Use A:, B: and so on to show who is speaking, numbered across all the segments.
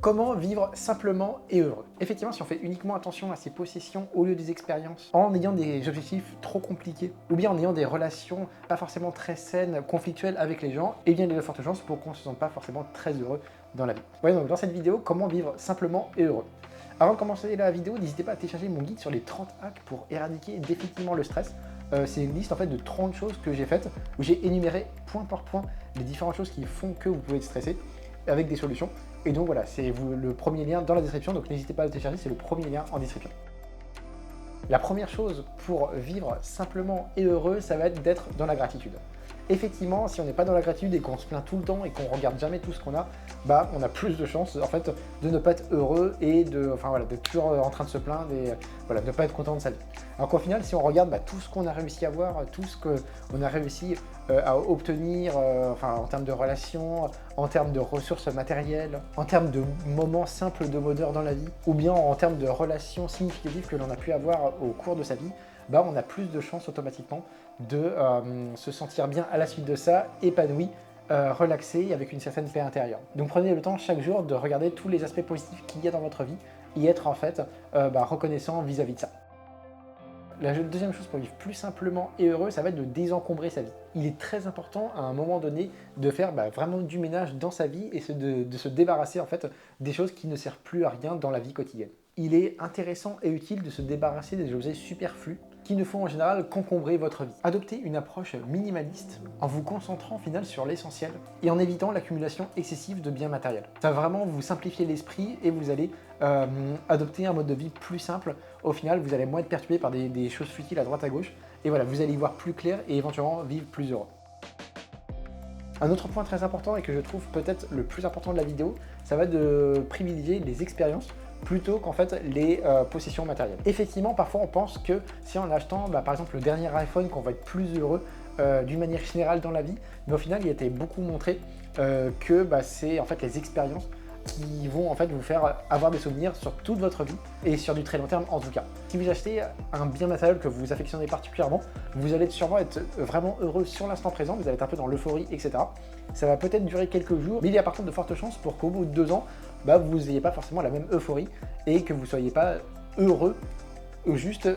A: Comment vivre simplement et heureux? Effectivement, si on fait uniquement attention à ses possessions au lieu des expériences, en ayant des objectifs trop compliqués, ou bien en ayant des relations pas forcément très saines, conflictuelles avec les gens, eh bien il y a de fortes chances pour qu'on ne se sente pas forcément très heureux dans la vie. Voyez donc dans cette vidéo, comment vivre simplement et heureux. Avant de commencer la vidéo, n'hésitez pas à télécharger mon guide sur les 30 hacks pour éradiquer définitivement le stress. C'est une liste en fait de 30 choses que j'ai faites, où j'ai énuméré point par point les différentes choses qui font que vous pouvez être stressé, avec des solutions. Et donc voilà, c'est le premier lien dans la description, donc n'hésitez pas à le télécharger, c'est le premier lien en description. La première chose pour vivre simplement et heureux, ça va être d'être dans la gratitude. Effectivement, si on n'est pas dans la gratitude et qu'on se plaint tout le temps et qu'on regarde jamais tout ce qu'on a, bah on a plus de chances en fait de ne pas être heureux et d'être toujours en train de se plaindre et de ne pas être content de sa vie. Alors qu'au final, si on regarde tout ce qu'on a réussi à avoir, tout ce qu'on a réussi à obtenir, en termes de relations, en termes de ressources matérielles, en termes de moments simples de bonheur dans la vie, ou bien en termes de relations significatives que l'on a pu avoir au cours de sa vie, bah on a plus de chances automatiquement de se sentir bien à la suite de ça, épanoui, relaxé, avec une certaine paix intérieure. Donc prenez le temps chaque jour de regarder tous les aspects positifs qu'il y a dans votre vie et être en fait reconnaissant vis-à-vis de ça. La deuxième chose pour vivre plus simplement et heureux, ça va être de désencombrer sa vie. Il est très important à un moment donné de faire vraiment du ménage dans sa vie et de se débarrasser en fait des choses qui ne servent plus à rien dans la vie quotidienne. Il est intéressant et utile de se débarrasser des objets superflus qui ne font en général qu'encombrer votre vie. Adoptez une approche minimaliste en vous concentrant au final sur l'essentiel et en évitant l'accumulation excessive de biens matériels. Ça va vraiment vous simplifier l'esprit et vous allez adopter un mode de vie plus simple. Au final, vous allez moins être perturbé par des choses futiles à droite à gauche et voilà, vous allez y voir plus clair et éventuellement vivre plus heureux. Un autre point très important et que je trouve peut-être le plus important de la vidéo, ça va de privilégier les expériences plutôt qu'en fait les possessions matérielles. Effectivement, parfois on pense que si en achetant par exemple le dernier iPhone qu'on va être plus heureux d'une manière générale dans la vie, mais au final il a été beaucoup montré que c'est en fait les expériences qui vont en fait vous faire avoir des souvenirs sur toute votre vie et sur du très long terme en tout cas. Si vous achetez un bien matériel que vous affectionnez particulièrement, vous allez sûrement être vraiment heureux sur l'instant présent, vous allez être un peu dans l'euphorie, etc. Ça va peut-être durer quelques jours, mais il y a par contre de fortes chances pour qu'au bout de 2 ans, vous n'ayez pas forcément la même euphorie et que vous ne soyez pas heureux juste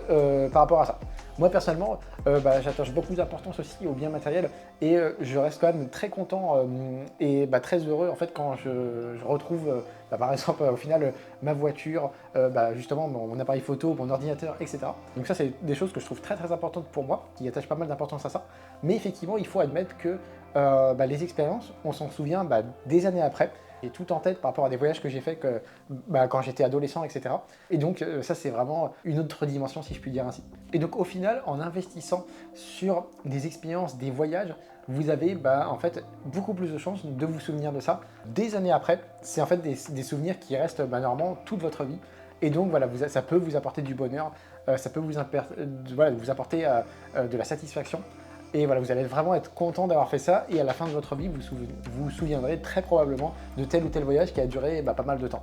A: par rapport à ça. Moi personnellement, j'attache beaucoup d'importance aussi au bien matériel et je reste quand même très content et très heureux en fait quand je retrouve par exemple au final ma voiture, justement mon appareil photo, mon ordinateur, etc. Donc ça c'est des choses que je trouve très très importantes pour moi, qui attachent pas mal d'importance à ça. Mais effectivement il faut admettre que les expériences, on s'en souvient des années après. J'ai tout en tête par rapport à des voyages que j'ai fait quand j'étais adolescent, etc. Et donc ça c'est vraiment une autre dimension si je puis dire ainsi. Et donc au final, en investissant sur des expériences, des voyages, vous avez en fait beaucoup plus de chances de vous souvenir de ça des années après. C'est en fait des souvenirs qui restent normalement toute votre vie. Et donc voilà, ça peut vous apporter du bonheur, ça peut vous apporter de la satisfaction. Et voilà, vous allez vraiment être content d'avoir fait ça et à la fin de votre vie, vous vous souviendrez très probablement de tel ou tel voyage qui a duré pas mal de temps.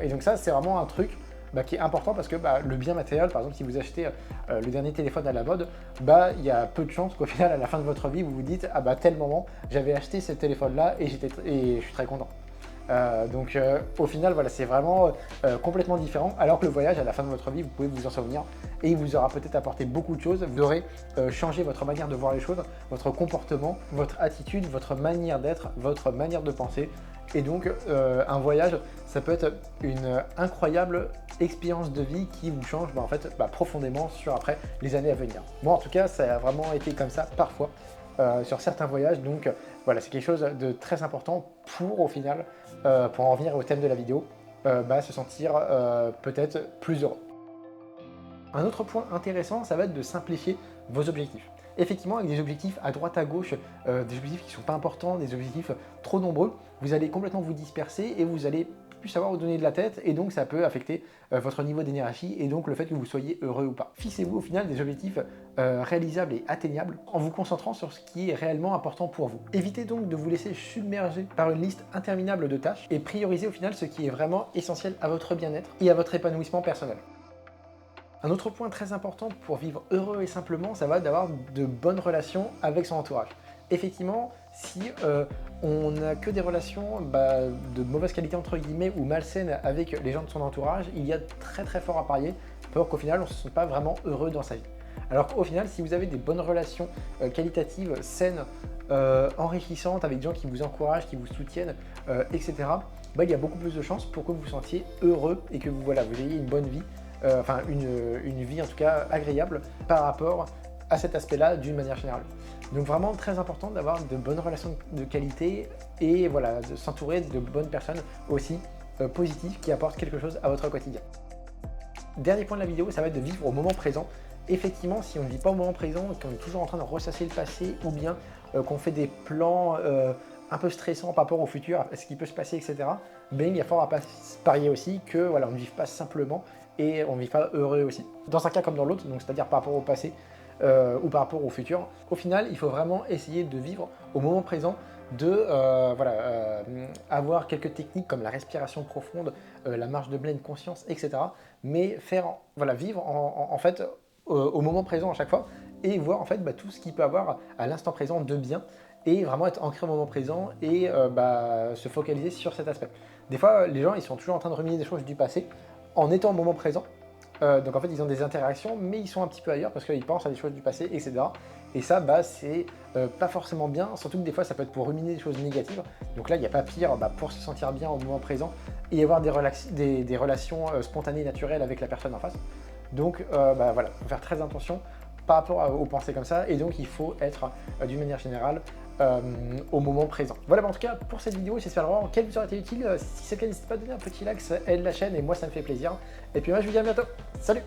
A: Et donc ça, c'est vraiment un truc qui est important parce que le bien matériel, par exemple, si vous achetez le dernier téléphone à la mode, il y a peu de chances qu'au final, à la fin de votre vie, vous vous dites « Ah tel moment, j'avais acheté ce téléphone-là et je suis très content ». Au final, voilà, c'est vraiment complètement différent. Alors que le voyage, à la fin de votre vie, vous pouvez vous en souvenir et il vous aura peut-être apporté beaucoup de choses. Vous aurez changé votre manière de voir les choses, votre comportement, votre attitude, votre manière d'être, votre manière de penser. Et donc, un voyage, ça peut être une incroyable expérience de vie qui vous change profondément sur après les années à venir. Moi, en tout cas, ça a vraiment été comme ça parfois. Sur certains voyages, donc voilà, c'est quelque chose de très important pour au final, pour en revenir au thème de la vidéo, se sentir peut-être plus heureux. Un autre point intéressant, ça va être de simplifier vos objectifs. Effectivement, avec des objectifs à droite à gauche, des objectifs qui ne sont pas importants, des objectifs trop nombreux, vous allez complètement vous disperser et vous allez plus savoir où donner de la tête et donc ça peut affecter votre niveau d'énergie et donc le fait que vous soyez heureux ou pas. Fixez-vous au final des objectifs réalisables et atteignables en vous concentrant sur ce qui est réellement important pour vous. Évitez donc de vous laisser submerger par une liste interminable de tâches et priorisez au final ce qui est vraiment essentiel à votre bien-être et à votre épanouissement personnel. Un autre point très important pour vivre heureux et simplement, ça va d'avoir de bonnes relations avec son entourage. Effectivement, si on n'a que des relations de mauvaise qualité entre guillemets ou malsaines avec les gens de son entourage, il y a très fort à parier pour qu'au final on ne se sente pas vraiment heureux dans sa vie. Alors qu'au final, si vous avez des bonnes relations qualitatives, saines, enrichissantes, avec des gens qui vous encouragent, qui vous soutiennent, etc., il y a beaucoup plus de chances pour que vous vous sentiez heureux et que vous ayez une bonne vie, une vie en tout cas agréable par rapport à cet aspect-là d'une manière générale. Donc vraiment très important d'avoir de bonnes relations de qualité et de s'entourer de bonnes personnes aussi positives qui apportent quelque chose à votre quotidien. Dernier point de la vidéo, ça va être de vivre au moment présent. Effectivement, si on ne vit pas au moment présent, qu'on est toujours en train de ressasser le passé ou bien qu'on fait des plans un peu stressants par rapport au futur, à ce qui peut se passer, etc., il y a fort à parier aussi que on ne vive pas simplement et on ne vit pas heureux aussi. Dans un cas comme dans l'autre, donc c'est-à-dire par rapport au passé ou par rapport au futur, au final, il faut vraiment essayer de vivre au moment présent, avoir quelques techniques comme la respiration profonde, la marche de pleine conscience, etc. Mais vivre en fait au moment présent à chaque fois et voir en fait tout ce qu'il peut avoir à l'instant présent de bien et vraiment être ancré au moment présent et se focaliser sur cet aspect. Des fois, les gens ils sont toujours en train de ruminer des choses du passé en étant au moment présent. Donc en fait, ils ont des interactions, mais ils sont un petit peu ailleurs parce qu'ils pensent à des choses du passé, etc. Et ça, c'est pas forcément bien, surtout que des fois, ça peut être pour ruminer des choses négatives. Donc là, il n'y a pas pire pour se sentir bien au moment présent et avoir des relations spontanées, naturelles avec la personne en face. Donc faut faire très attention par rapport aux pensées comme ça, et donc il faut être d'une manière générale au moment présent. Voilà, en tout cas pour cette vidéo, j'espère vraiment qu'elle vous aura été utile. Si c'est le cas, n'hésitez pas à donner un petit like, ça aide la chaîne et moi ça me fait plaisir. Et puis moi je vous dis à bientôt, salut!